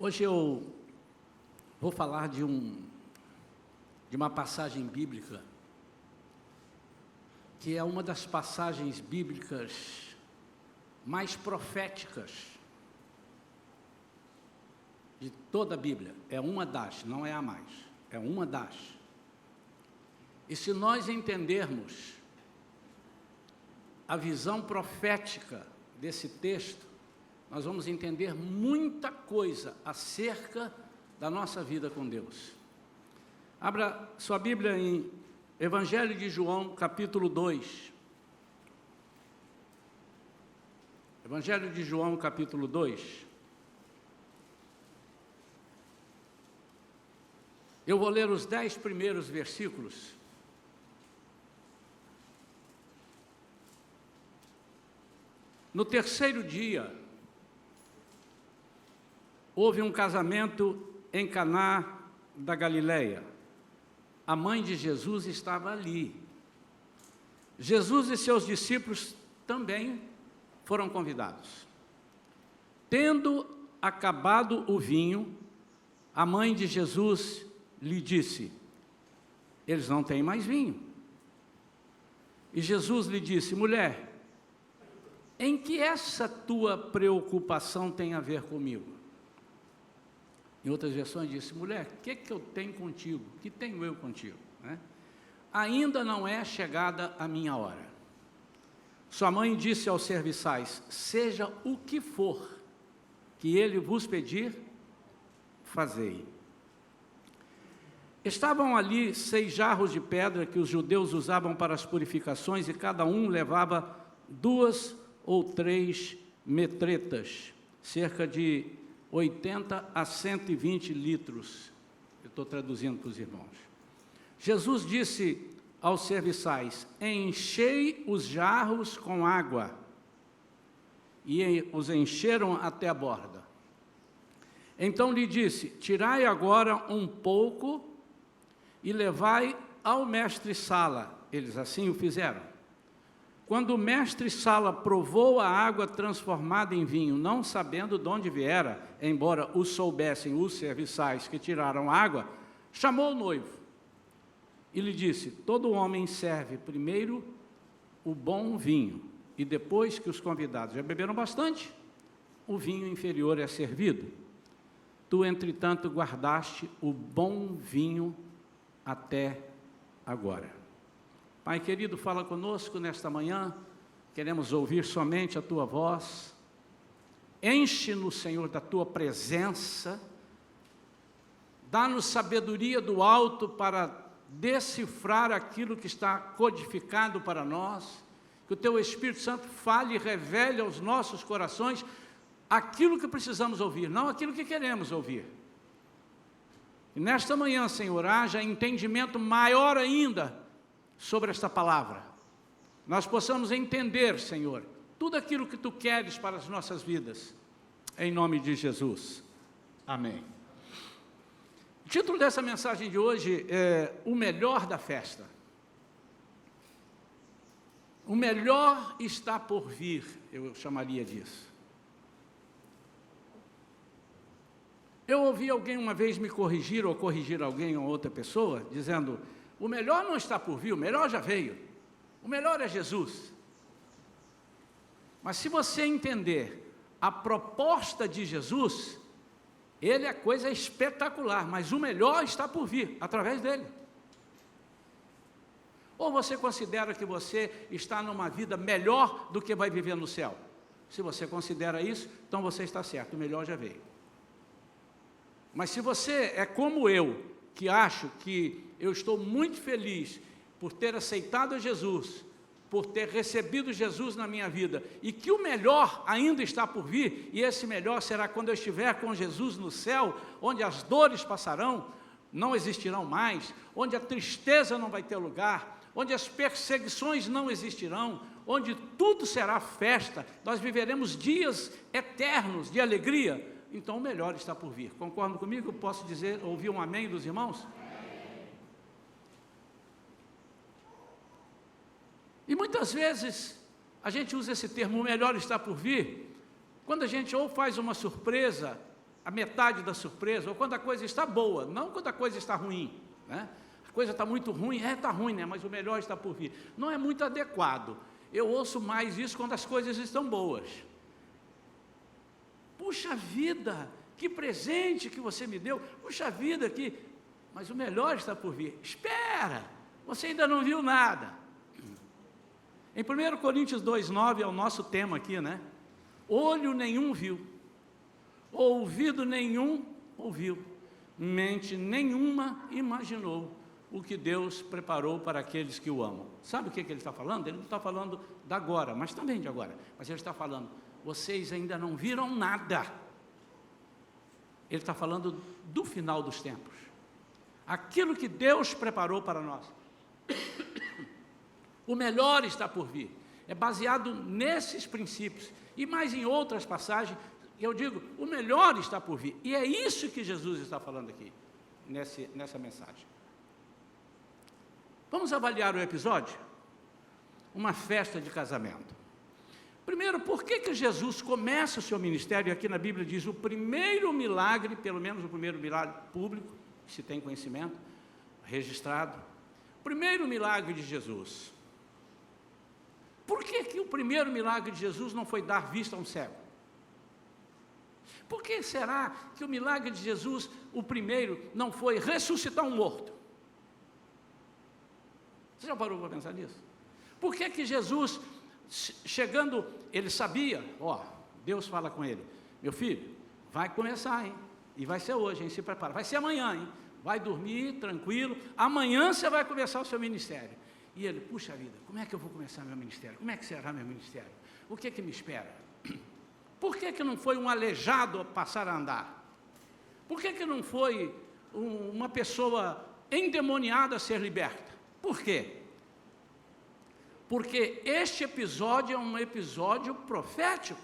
Hoje eu vou falar de uma passagem bíblica, que é uma das passagens bíblicas mais proféticas de toda a Bíblia. É uma das, não é a mais, é uma das. E se nós entendermos a visão profética desse texto, nós vamos entender muita coisa acerca da nossa vida com Deus. Abra sua Bíblia em Evangelho de João, capítulo 2. Evangelho de João, capítulo 2. Eu vou ler os 10 primeiros versículos. No terceiro dia, houve um casamento em Caná da Galileia. A mãe de Jesus estava ali. Jesus e seus discípulos também foram convidados. Tendo acabado o vinho, a mãe de Jesus lhe disse: eles não têm mais vinho. E Jesus lhe disse: mulher, em que essa tua preocupação tem a ver comigo? Em outras versões disse: mulher, o que eu tenho contigo? O que tenho eu contigo? Ainda não é chegada a minha hora. Sua mãe disse aos serviçais: seja o que for que ele vos pedir, fazei. Estavam ali 6 jarros de pedra que os judeus usavam para as purificações, e cada um levava 2 ou 3 metretas, cerca de 80 a 120 litros. Eu estou traduzindo para os irmãos. Jesus disse aos serviçais: enchei os jarros com água. E os encheram até a borda. Então lhe disse: tirai agora um pouco e levai ao mestre-sala. Eles assim o fizeram. Quando o mestre-sala provou a água transformada em vinho, não sabendo de onde viera, embora o soubessem os serviçais que tiraram a água, chamou o noivo e lhe disse: todo homem serve primeiro o bom vinho, e depois que os convidados já beberam bastante, o vinho inferior é servido. Tu, entretanto, guardaste o bom vinho até agora. Pai querido, fala conosco nesta manhã, queremos ouvir somente a Tua voz. Enche-nos, Senhor, da Tua presença, dá-nos sabedoria do alto para decifrar aquilo que está codificado para nós, que o Teu Espírito Santo fale e revele aos nossos corações aquilo que precisamos ouvir, não aquilo que queremos ouvir. E nesta manhã, Senhor, haja entendimento maior ainda sobre esta palavra. Nós possamos entender, Senhor, tudo aquilo que Tu queres para as nossas vidas, em nome de Jesus. Amém. O título dessa mensagem de hoje é O Melhor da Festa. O melhor está por vir, eu chamaria disso. Eu ouvi alguém uma vez me corrigir, ou corrigir alguém ou outra pessoa, dizendo: o melhor não está por vir, o melhor já veio. O melhor é Jesus. Mas se você entender a proposta de Jesus, Ele é coisa espetacular, mas o melhor está por vir, através dEle. Ou você considera que você está numa vida melhor do que vai viver no céu? Se você considera isso, então você está certo, o melhor já veio. Mas se você é como eu, que acho que eu estou muito feliz por ter aceitado a Jesus, por ter recebido Jesus na minha vida, e que o melhor ainda está por vir, e esse melhor será quando eu estiver com Jesus no céu, onde as dores passarão, não existirão mais, onde a tristeza não vai ter lugar, onde as perseguições não existirão, onde tudo será festa, nós viveremos dias eternos de alegria. Então o melhor está por vir. Concordam comigo? Posso dizer, ouvir um amém dos irmãos? E muitas vezes a gente usa esse termo, o melhor está por vir, quando a gente ou faz uma surpresa, a metade da surpresa, ou quando a coisa está boa, não quando a coisa está ruim, né? A coisa está muito ruim, está ruim, né? Mas o melhor está por vir. Não é muito adequado. Eu ouço mais isso quando as coisas estão boas. Puxa vida, que presente que você me deu, puxa vida, mas o melhor está por vir. Espera, você ainda não viu nada. Em 1 Coríntios 2,9 é o nosso tema aqui, né? Olho nenhum viu, ouvido nenhum ouviu, mente nenhuma imaginou o que Deus preparou para aqueles que o amam. Sabe o que ele está falando? Ele não está falando da agora, mas também de agora. Mas ele está falando, vocês ainda não viram nada. Ele está falando do final dos tempos. Aquilo que Deus preparou para nós. O melhor está por vir. É baseado nesses princípios. E mais em outras passagens, eu digo, o melhor está por vir. E é isso que Jesus está falando aqui, nessa mensagem. Vamos avaliar o episódio? Uma festa de casamento. Primeiro, por que Jesus começa o seu ministério? E aqui na Bíblia diz o primeiro milagre, pelo menos o primeiro milagre público, que se tem conhecimento, registrado. Primeiro milagre de Jesus. Por que o primeiro milagre de Jesus não foi dar vista a um cego? Por que será que o milagre de Jesus, o primeiro, não foi ressuscitar um morto? Você já parou para pensar nisso? Por que Jesus, chegando, ele sabia, Deus fala com ele, meu filho, vai começar, hein? E vai ser hoje, hein? Se prepara, vai ser amanhã, hein? Vai dormir tranquilo, amanhã você vai começar o seu ministério. E ele, puxa vida, como é que eu vou começar meu ministério? Como é que será meu ministério? O que me espera? Por que não foi um aleijado a passar a andar? Por que não foi uma pessoa endemoniada a ser liberta? Por quê? Porque este episódio é um episódio profético.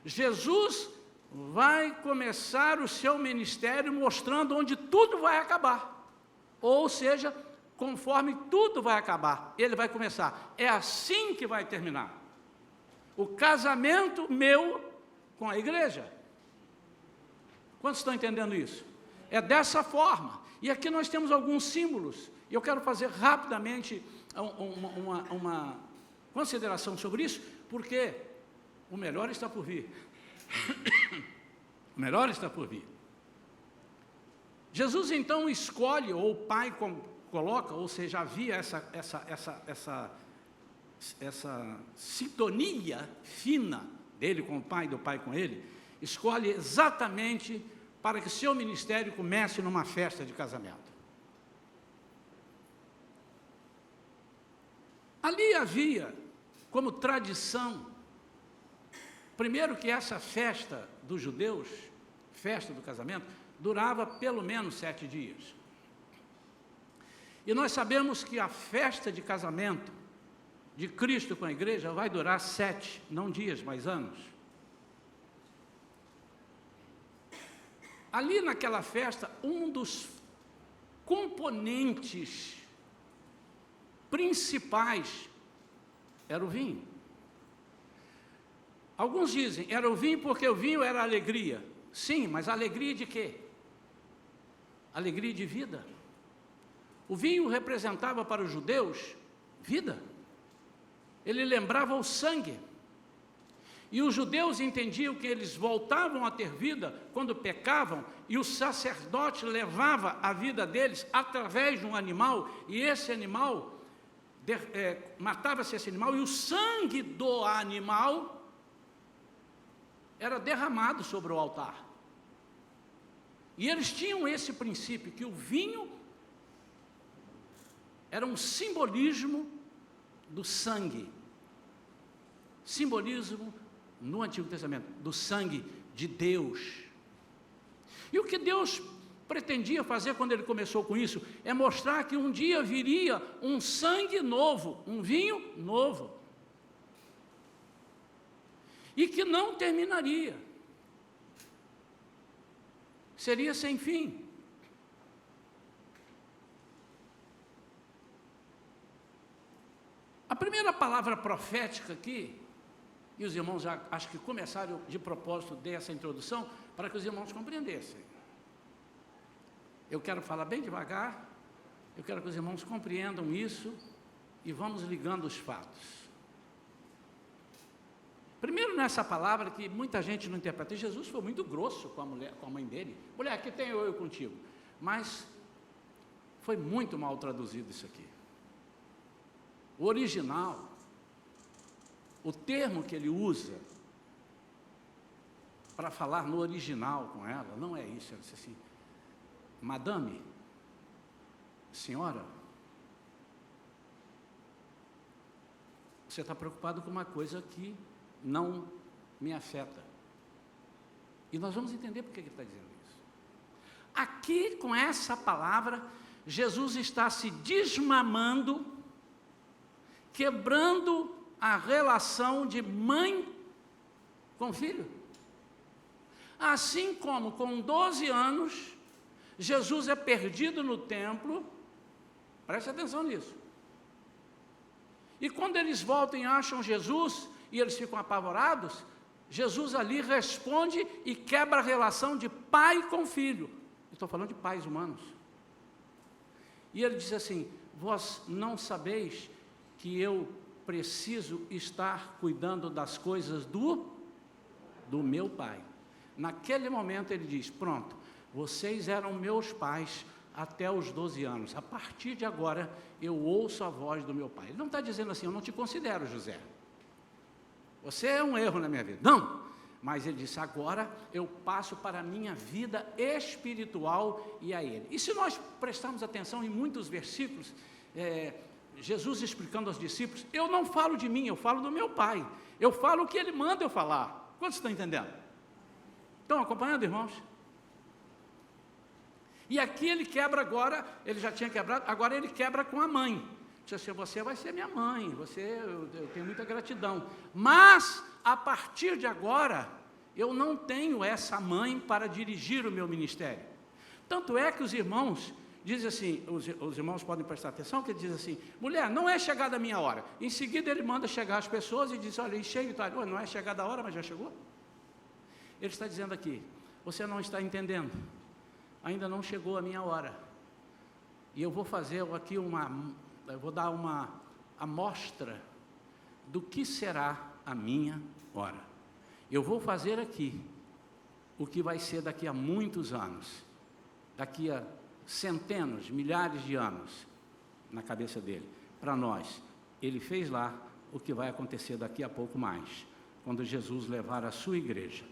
Jesus vai começar o seu ministério mostrando onde tudo vai acabar. Ou seja, conforme tudo vai acabar, ele vai começar. É assim que vai terminar. O casamento meu com a igreja. Quantos estão entendendo isso? É dessa forma. E aqui nós temos alguns símbolos. E eu quero fazer rapidamente uma consideração sobre isso, porque o melhor está por vir. O melhor está por vir. Jesus então escolhe, ou o Pai coloca, ou seja, havia essa sintonia fina dele com o Pai, do Pai com ele, escolhe exatamente para que seu ministério comece numa festa de casamento. Ali havia, como tradição, primeiro que essa festa dos judeus, festa do casamento, durava pelo menos 7 dias. E nós sabemos que a festa de casamento de Cristo com a igreja vai durar 7, não dias, mas anos. Ali naquela festa, um dos componentes principais era o vinho. Alguns dizem, era o vinho porque o vinho era alegria. Sim, mas alegria de quê? Alegria de vida. O vinho representava para os judeus vida. Ele lembrava o sangue. E os judeus entendiam que eles voltavam a ter vida quando pecavam, e o sacerdote levava a vida deles através de um animal, e esse animal, matava-se esse animal, e o sangue do animal era derramado sobre o altar. E eles tinham esse princípio, que o vinho era um simbolismo do sangue. Simbolismo, no Antigo Testamento, do sangue de Deus. E o que Deus pretendia fazer quando ele começou com isso, é mostrar que um dia viria um sangue novo, um vinho novo. E que não terminaria. Seria sem fim. A primeira palavra profética aqui E os irmãos já, acho que começaram de propósito dessa introdução, para que os irmãos compreendessem. Eu quero falar bem devagar, eu quero que os irmãos compreendam isso, e vamos ligando os fatos. Primeiro, nessa palavra que muita gente não interpreta, Jesus foi muito grosso com a mulher, com a mãe dele. Mulher, aqui tem eu contigo. Mas foi muito mal traduzido isso aqui. O original, o termo que ele usa para falar no original com ela, não é isso. Ele disse assim: madame, senhora, você está preocupado com uma coisa que não me afeta. E nós vamos entender por que ele está dizendo isso. Aqui, com essa palavra, Jesus está se desmamando, quebrando a relação de mãe com filho. Assim como com 12 anos, Jesus é perdido no templo, preste atenção nisso. E quando eles voltam e acham Jesus, e eles ficam apavorados, Jesus ali responde e quebra a relação de pai com filho. Estou falando de pais humanos. E ele diz assim: vós não sabeis que eu preciso estar cuidando das coisas do meu pai. Naquele momento ele diz: pronto, vocês eram meus pais até os 12 anos. A partir de agora, eu ouço a voz do meu pai. Ele não está dizendo assim: eu não te considero, José. Você é um erro na minha vida. Não, mas ele disse: agora eu passo para a minha vida espiritual e a ele. E se nós prestarmos atenção em muitos versículos, Jesus explicando aos discípulos: eu não falo de mim, eu falo do meu pai. Eu falo o que ele manda eu falar. Quantos estão entendendo? Estão acompanhando, irmãos? E aqui ele quebra agora, ele já tinha quebrado, agora ele quebra com a mãe. Diz assim: você vai ser minha mãe, eu tenho muita gratidão, mas a partir de agora, eu não tenho essa mãe para dirigir o meu ministério. Tanto é que os irmãos dizem assim, os irmãos podem prestar atenção, que ele diz assim: mulher, não é chegada a minha hora. Em seguida ele manda chegar as pessoas e diz: olha, enchei o talho. Não é chegada a hora, mas já chegou. Ele está dizendo aqui: você não está entendendo, ainda não chegou a minha hora. E eu vou fazer aqui eu vou dar uma amostra do que será a minha hora. Eu vou fazer aqui o que vai ser daqui a muitos anos, daqui a centenas, milhares de anos, na cabeça dele. Para nós, ele fez lá o que vai acontecer daqui a pouco mais, quando Jesus levar a sua igreja.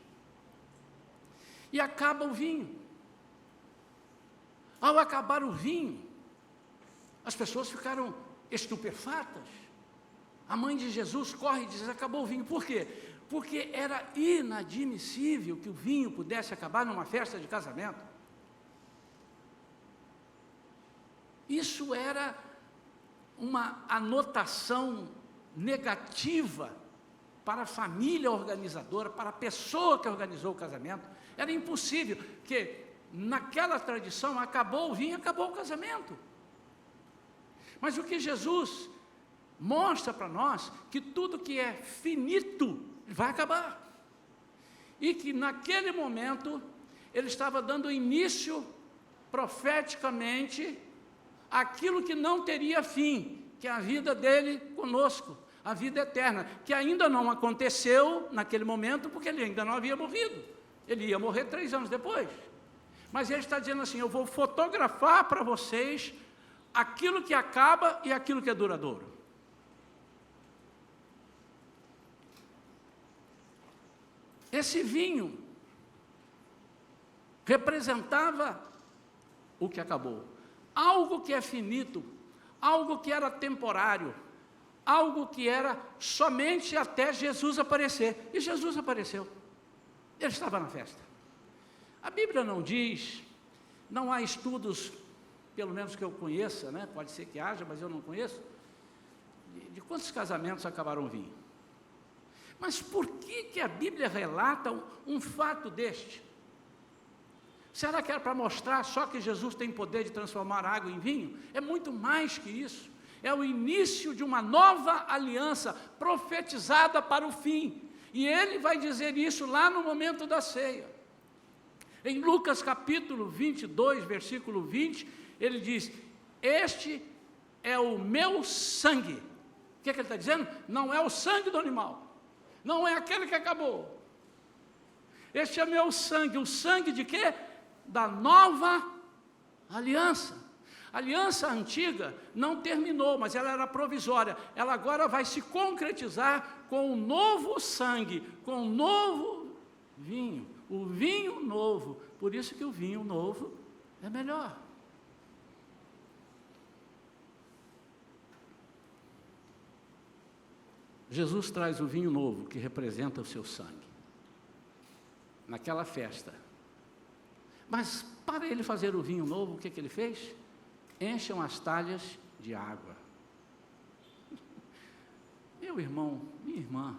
E acaba o vinho. Ao acabar o vinho, as pessoas ficaram estupefatas. A mãe de Jesus corre e diz: acabou o vinho. Por quê? Porque era inadmissível que o vinho pudesse acabar numa festa de casamento. Isso era uma anotação negativa para a família organizadora, para a pessoa que organizou o casamento. Era impossível, porque naquela tradição, acabou o vinho, acabou o casamento. Mas o que Jesus mostra para nós, que tudo que é finito vai acabar. E que naquele momento, ele estava dando início, profeticamente, àquilo que não teria fim, que é a vida dele conosco, a vida eterna, que ainda não aconteceu naquele momento, porque ele ainda não havia morrido. Ele ia morrer 3 anos depois. Mas ele está dizendo assim: eu vou fotografar para vocês aquilo que acaba e aquilo que é duradouro. Esse vinho representava o que acabou. Algo que é finito, algo que era temporário, algo que era somente até Jesus aparecer. E Jesus apareceu. Ele estava na festa. A Bíblia não diz, não há estudos, pelo menos que eu conheça, né? Pode ser que haja, mas eu não conheço, de quantos casamentos acabaram o vinho. Mas por que a Bíblia relata um fato deste? Será que era para mostrar só que Jesus tem poder de transformar água em vinho? É muito mais que isso. É o início de uma nova aliança profetizada para o fim. E ele vai dizer isso lá no momento da ceia. Em Lucas capítulo 22, versículo 20, ele diz: este é o meu sangue. O que ele está dizendo? Não é o sangue do animal, não é aquele que acabou. Este é meu sangue. O sangue de quê? Da nova aliança. A aliança antiga não terminou, mas ela era provisória. Ela agora vai se concretizar com um novo sangue, com um novo vinho. O vinho novo. Por isso que o vinho novo é melhor. Jesus traz o vinho novo, que representa o seu sangue, naquela festa. Mas para ele fazer o vinho novo, o que ele fez? Encham as talhas de água. Meu irmão, minha irmã,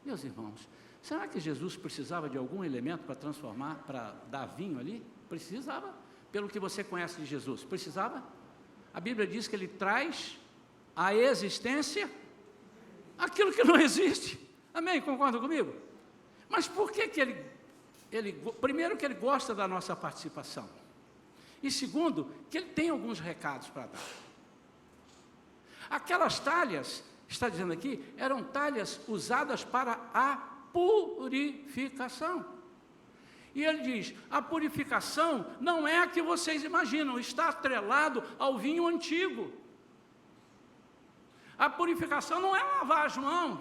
meus irmãos, será que Jesus precisava de algum elemento para transformar, para dar vinho ali? Precisava. Pelo que você conhece de Jesus, precisava? A Bíblia diz que ele traz à existência aquilo que não existe. Amém? Concorda comigo? Mas por que primeiro que ele gosta da nossa participação, e segundo, que ele tem alguns recados para dar. Aquelas talhas, está dizendo aqui, eram talhas usadas para a purificação. E ele diz, a purificação não é a que vocês imaginam, está atrelado ao vinho antigo. A purificação não é lavar as mãos.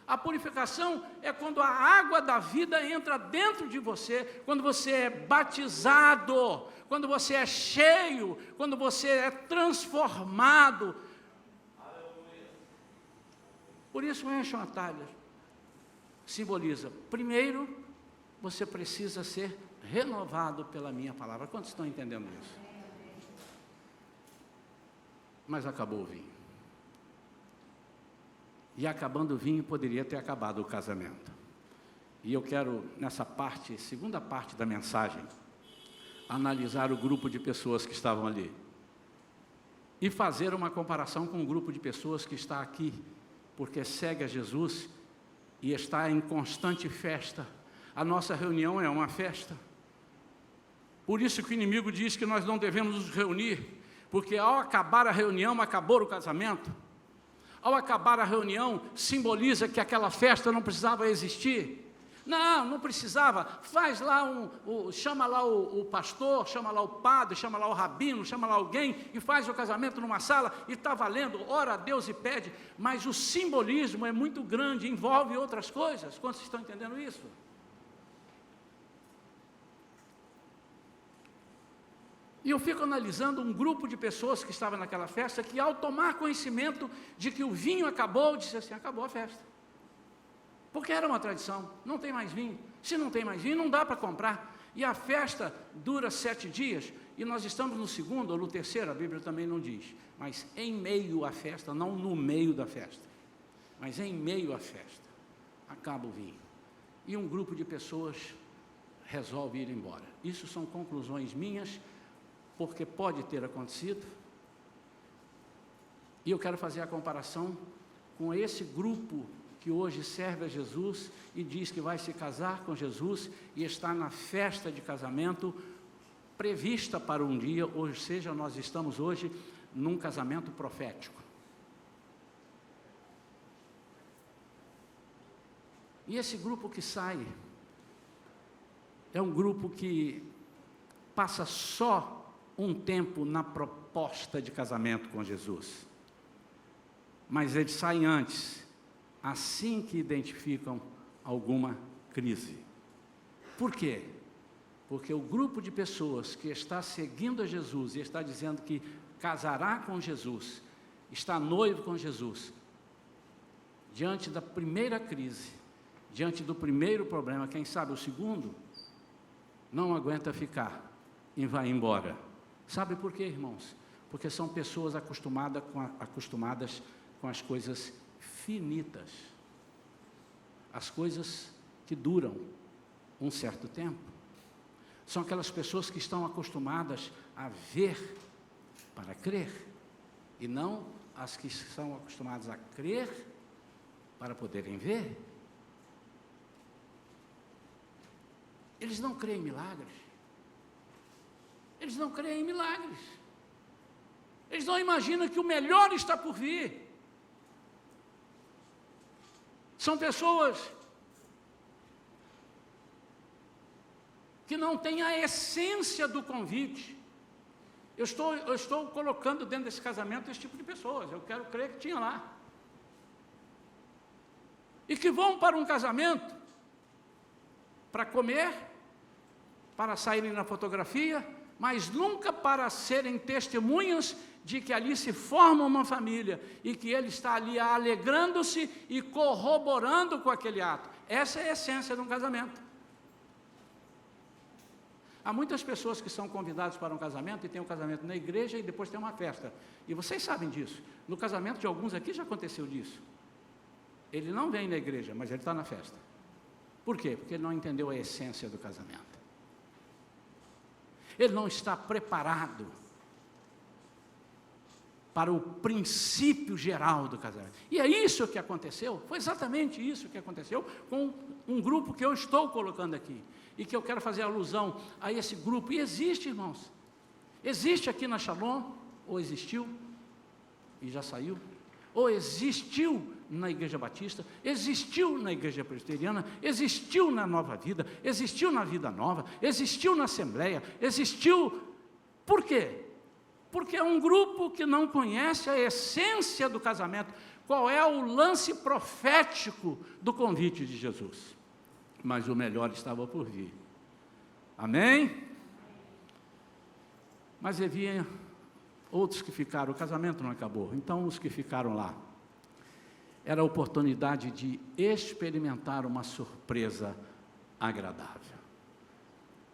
A purificação é quando a água da vida entra dentro de você, quando você é batizado, quando você é cheio, quando você é transformado. Por isso encham a talha. Simboliza, primeiro, você precisa ser renovado pela minha palavra. Quantos estão entendendo isso? Mas acabou o vinho. E acabando o vinho, poderia ter acabado o casamento. E eu quero, nessa parte, segunda parte da mensagem, analisar o grupo de pessoas que estavam ali. E fazer uma comparação com o grupo de pessoas que está aqui, porque segue a Jesus e está em constante festa. A nossa reunião é uma festa. Por isso que o inimigo diz que nós não devemos nos reunir, porque ao acabar a reunião, acabou o casamento. Ao acabar a reunião, simboliza que aquela festa não precisava existir. Não precisava. Faz lá chama lá o pastor, chama lá o padre, chama lá o rabino, chama lá alguém e faz o casamento numa sala e está valendo, ora a Deus e pede. Mas o simbolismo é muito grande, envolve outras coisas. Quantos estão entendendo isso? E eu fico analisando um grupo de pessoas que estava naquela festa, que ao tomar conhecimento de que o vinho acabou, disse assim, acabou a festa. Porque era uma tradição, não tem mais vinho. Se não tem mais vinho, não dá para comprar. E a festa dura 7 dias, e nós estamos no segundo ou no terceiro, a Bíblia também não diz. Mas em meio à festa, não no meio da festa, mas em meio à festa, acaba o vinho. E um grupo de pessoas resolve ir embora. Isso são conclusões minhas, porque pode ter acontecido, e eu quero fazer a comparação com esse grupo que hoje serve a Jesus e diz que vai se casar com Jesus e está na festa de casamento prevista para um dia, ou seja, nós estamos hoje num casamento profético. E esse grupo que sai é um grupo que passa só um tempo na proposta de casamento com Jesus, mas eles saem antes, assim que identificam alguma crise. Por quê? Porque o grupo de pessoas que está seguindo a Jesus e está dizendo que casará com Jesus, está noivo com Jesus, diante da primeira crise, diante do primeiro problema, quem sabe o segundo, não aguenta ficar e vai embora. Sabe por quê, irmãos? Porque são pessoas acostumadas com as coisas finitas, as coisas que duram um certo tempo. São aquelas pessoas que estão acostumadas a ver para crer, e não as que são acostumadas a crer para poderem ver. eles não creem em milagres. Eles não creem em milagres. Eles não imaginam que o melhor está por vir. São pessoas que não têm a essência do convite. Eu estou colocando dentro desse casamento esse tipo de pessoas. Eu quero crer que tinha lá. E que vão para um casamento para comer, para saírem na fotografia, mas nunca para serem testemunhas de que ali se forma uma família e que ele está ali alegrando-se e corroborando com aquele ato. Essa é a essência de um casamento. Há muitas pessoas que são convidadas para um casamento e tem um casamento na igreja e depois tem uma festa. E vocês sabem disso. No casamento de alguns aqui já aconteceu disso. Ele não vem na igreja, mas ele está na festa. Por quê? Porque ele não entendeu a essência do casamento. Ele não está preparado para o princípio geral do casamento. E é isso que aconteceu, foi exatamente isso que aconteceu com um grupo que eu estou colocando aqui, e que eu quero fazer alusão a esse grupo. E existe, irmãos, existe aqui na Shalom, ou existiu, e já saiu, ou existiu na Igreja Batista, existiu na Igreja Presbiteriana, existiu na Nova Vida, existiu na Vida Nova, existiu na Assembleia, existiu. Por quê? Porque é um grupo que não conhece a essência do casamento. Qual é o lance profético do convite de Jesus? Mas o melhor estava por vir. Amém? Mas havia outros que ficaram, o casamento não acabou, então os que ficaram lá, era a oportunidade de experimentar uma surpresa agradável.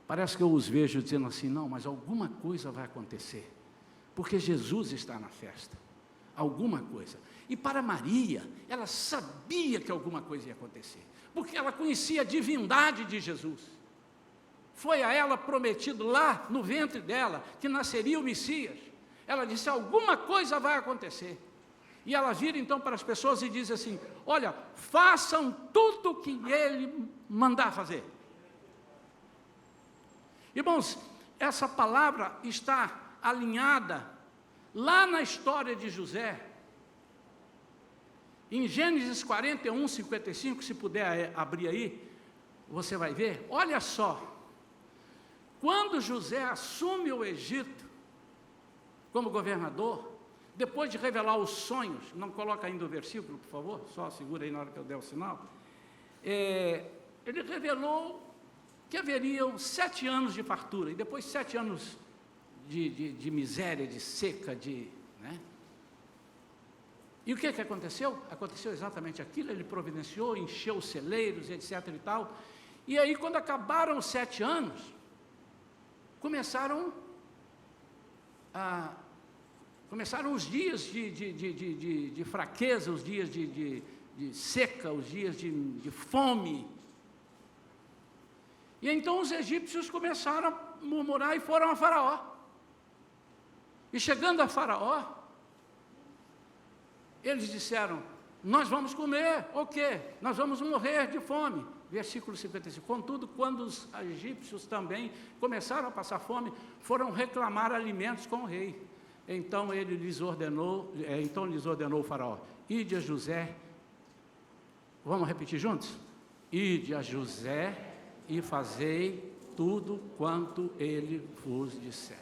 Parece que eu os vejo dizendo assim, não, mas alguma coisa vai acontecer, porque Jesus está na festa, alguma coisa. E para Maria, ela sabia que alguma coisa ia acontecer, porque ela conhecia a divindade de Jesus. Foi a ela prometido lá no ventre dela, que nasceria o Messias. Ela disse, alguma coisa vai acontecer. E ela vira então para as pessoas e diz assim, olha, façam tudo o que ele mandar fazer. Irmãos, essa palavra está alinhada lá na história de José. Em Gênesis 41, 55, se puder abrir aí, você vai ver, olha só, quando José assume o Egito como governador, depois de revelar os sonhos, não coloca ainda o versículo, por favor, só segura aí na hora que eu der o sinal, ele revelou que haveriam 7 anos de fartura, e depois 7 anos de miséria, de seca, né? E o que aconteceu? Aconteceu exatamente aquilo, ele providenciou, encheu os celeiros, etc. e tal. E aí, quando acabaram os 7 anos, começaram os dias de fraqueza, os dias de seca, os dias de fome. E então os egípcios começaram a murmurar e foram a Faraó. E chegando a Faraó, eles disseram, nós vamos comer, o quê? Nós vamos morrer de fome. Versículo 55, contudo, quando os egípcios também começaram a passar fome, foram reclamar alimentos com o rei. Então lhes ordenou o Faraó, ide a José, vamos repetir juntos? Ide a José e fazei tudo quanto ele vos disser.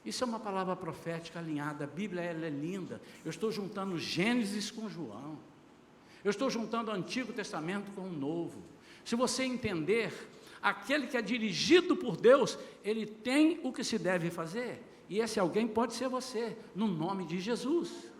Isso é uma palavra profética alinhada, a Bíblia ela é linda. Eu estou juntando Gênesis com João, eu estou juntando o Antigo Testamento com o Novo. Se você entender, aquele que é dirigido por Deus, ele tem o que se deve fazer, e esse alguém pode ser você, no nome de Jesus.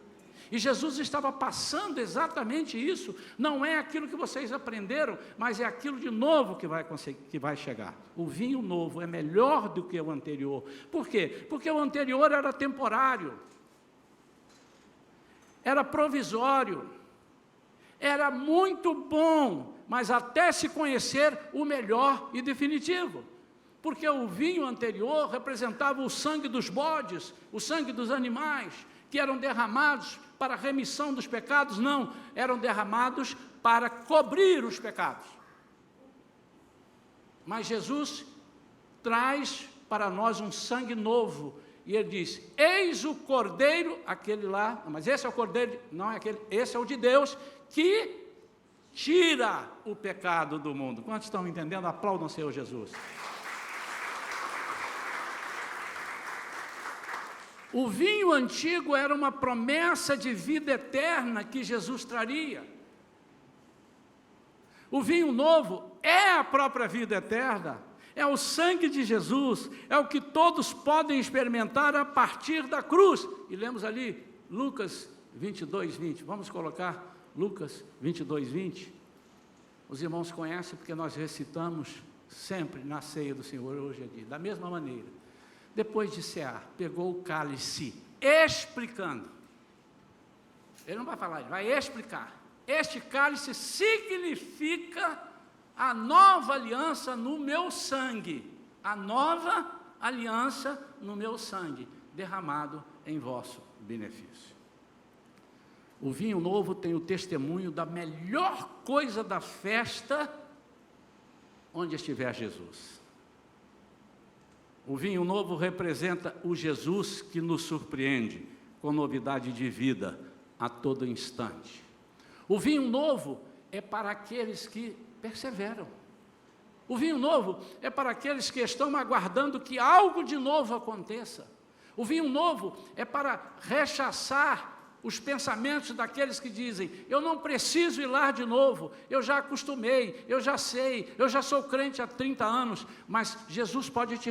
E Jesus estava passando exatamente isso, não é aquilo que vocês aprenderam, mas é aquilo de novo que vai chegar. O vinho novo é melhor do que o anterior. Por quê? Porque o anterior era temporário, era provisório, era muito bom, mas até se conhecer o melhor e definitivo. Porque o vinho anterior representava o sangue dos bodes, o sangue dos animais, que eram derramados para a remissão dos pecados, não, eram derramados para cobrir os pecados. Mas Jesus traz para nós um sangue novo. E ele diz, eis o Cordeiro, aquele lá, mas esse é o Cordeiro, não é aquele, esse é o de Deus, que tira o pecado do mundo. Quantos estão entendendo? Aplaudam o Senhor Jesus. O vinho antigo era uma promessa de vida eterna que Jesus traria. O vinho novo é a própria vida eterna, é o sangue de Jesus, é o que todos podem experimentar a partir da cruz. E lemos ali Lucas 22, 20. Vamos colocar Lucas 22, 20. Os irmãos conhecem porque nós recitamos sempre na ceia do Senhor, hoje é dia. Da mesma maneira, depois de cear, pegou o cálice, explicando. Ele não vai falar, ele vai explicar. Este cálice significa a nova aliança no meu sangue, a nova aliança no meu sangue, derramado em vosso benefício. O vinho novo tem o testemunho da melhor coisa da festa, onde estiver Jesus. O vinho novo representa o Jesus que nos surpreende com novidade de vida a todo instante. O vinho novo é para aqueles que perseveram. O vinho novo é para aqueles que estão aguardando que algo de novo aconteça. O vinho novo é para rechaçar os pensamentos daqueles que dizem, eu não preciso ir lá de novo, eu já acostumei, eu já sei, eu já sou crente há 30 anos, mas Jesus pode te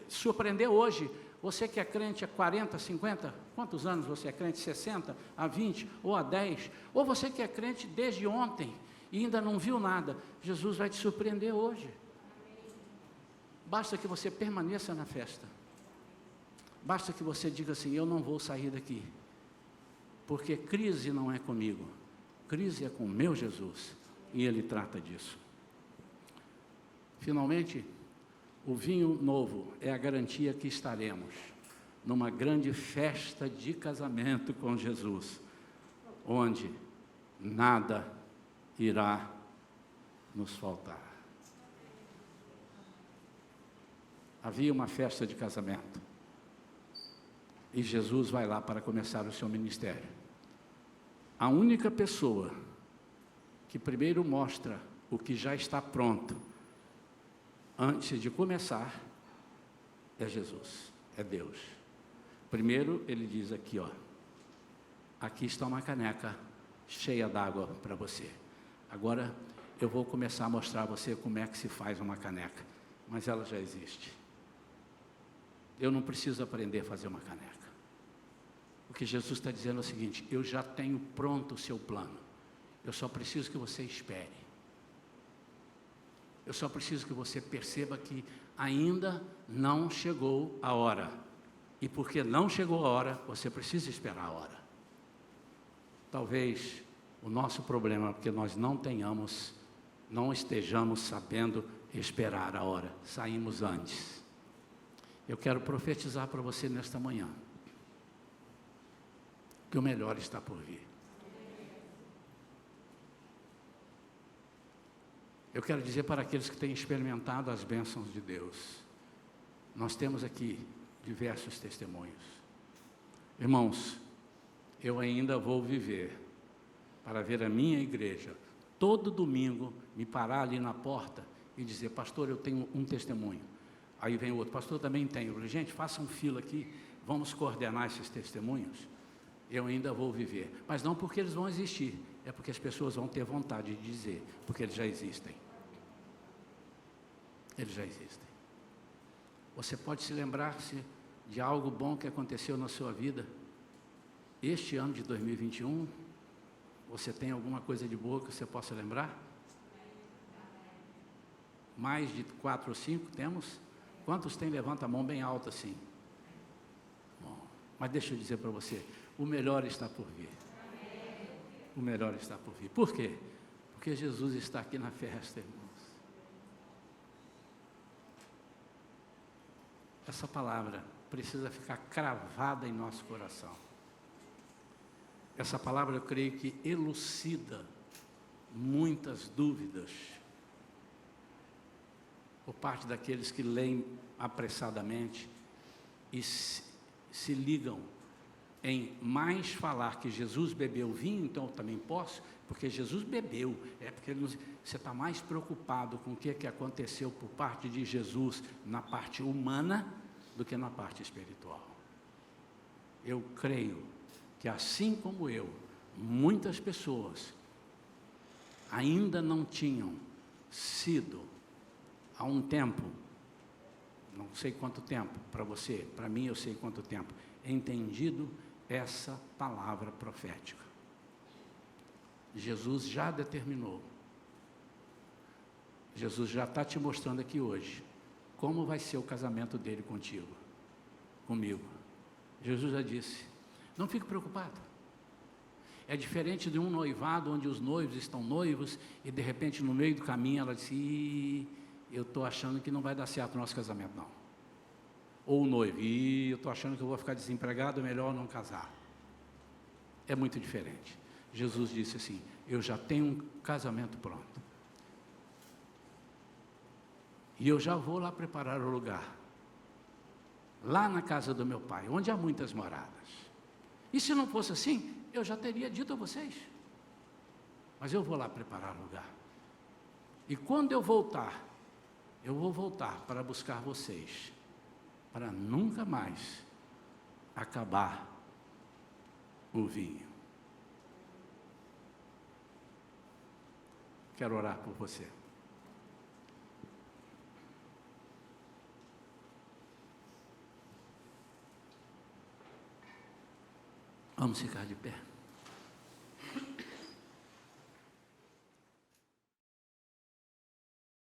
surpreender hoje. Você que é crente há 40, 50, quantos anos você é crente? 60, há 20 ou há 10? Ou você que é crente desde ontem e ainda não viu nada, Jesus vai te surpreender hoje. Basta que você permaneça na festa. Basta que você diga assim, eu não vou sair daqui. Porque crise não é comigo, crise é com o meu Jesus, e Ele trata disso. Finalmente, o vinho novo é a garantia que estaremos numa grande festa de casamento com Jesus, onde nada irá nos faltar. Havia uma festa de casamento, e Jesus vai lá para começar o seu ministério. A única pessoa que primeiro mostra o que já está pronto, antes de começar, é Jesus, é Deus. Primeiro ele diz aqui, ó, aqui está uma caneca cheia d'água para você. Agora eu vou começar a mostrar a você como é que se faz uma caneca, mas ela já existe. Eu não preciso aprender a fazer uma caneca. O que Jesus está dizendo é o seguinte, eu já tenho pronto o seu plano, eu só preciso que você espere. Eu só preciso que você perceba que ainda não chegou a hora. E porque não chegou a hora, você precisa esperar a hora. Talvez o nosso problema é porque nós não estejamos sabendo esperar a hora. Saímos antes. Eu quero profetizar para você nesta manhã que o melhor está por vir. Eu quero dizer para aqueles que têm experimentado as bênçãos de Deus, nós temos aqui diversos testemunhos. Irmãos, eu ainda vou viver para ver a minha igreja, todo domingo, me parar ali na porta e dizer, pastor, eu tenho um testemunho. Aí vem o outro, pastor, também tenho. Eu falei, gente, façam fila aqui, vamos coordenar esses testemunhos. Eu ainda vou viver, mas não porque eles vão existir, é porque as pessoas vão ter vontade de dizer, porque eles já existem. Eles já existem. Você pode se lembrar-se de algo bom que aconteceu na sua vida? Este ano de 2021, você tem alguma coisa de boa que você possa lembrar? Mais de 4 ou 5 temos? Quantos tem? Levanta a mão bem alta assim. Bom, mas deixa eu dizer para você, o melhor está por vir. O melhor está por vir. Por quê? Porque Jesus está aqui na festa, irmãos. Essa palavra precisa ficar cravada em nosso coração. Essa palavra eu creio que elucida muitas dúvidas. por parte daqueles que leem apressadamente e se ligam em mais falar que Jesus bebeu vinho, então eu também posso, porque Jesus bebeu, porque você está mais preocupado com o que aconteceu por parte de Jesus na parte humana do que na parte espiritual. Eu creio que assim como eu, muitas pessoas ainda não tinham sido, há um tempo, não sei quanto tempo para você, para mim eu sei quanto tempo, entendido essa palavra profética. Jesus já determinou, Jesus já está te mostrando aqui hoje, como vai ser o casamento dele contigo, comigo. Jesus já disse, não fique preocupado. É diferente de um noivado, onde os noivos estão noivos, e de repente no meio do caminho ela disse, eu estou achando que não vai dar certo o nosso casamento não. Ou o noivo, eu estou achando que eu vou ficar desempregado, é melhor não casar. É muito diferente. Jesus disse assim, eu já tenho um casamento pronto. E eu já vou lá preparar o lugar. Lá na casa do meu pai, onde há muitas moradas. E se não fosse assim, eu já teria dito a vocês. Mas eu vou lá preparar o lugar. E quando eu voltar, eu vou voltar para buscar vocês, para nunca mais acabar o vinho. Quero orar por você. Vamos ficar de pé.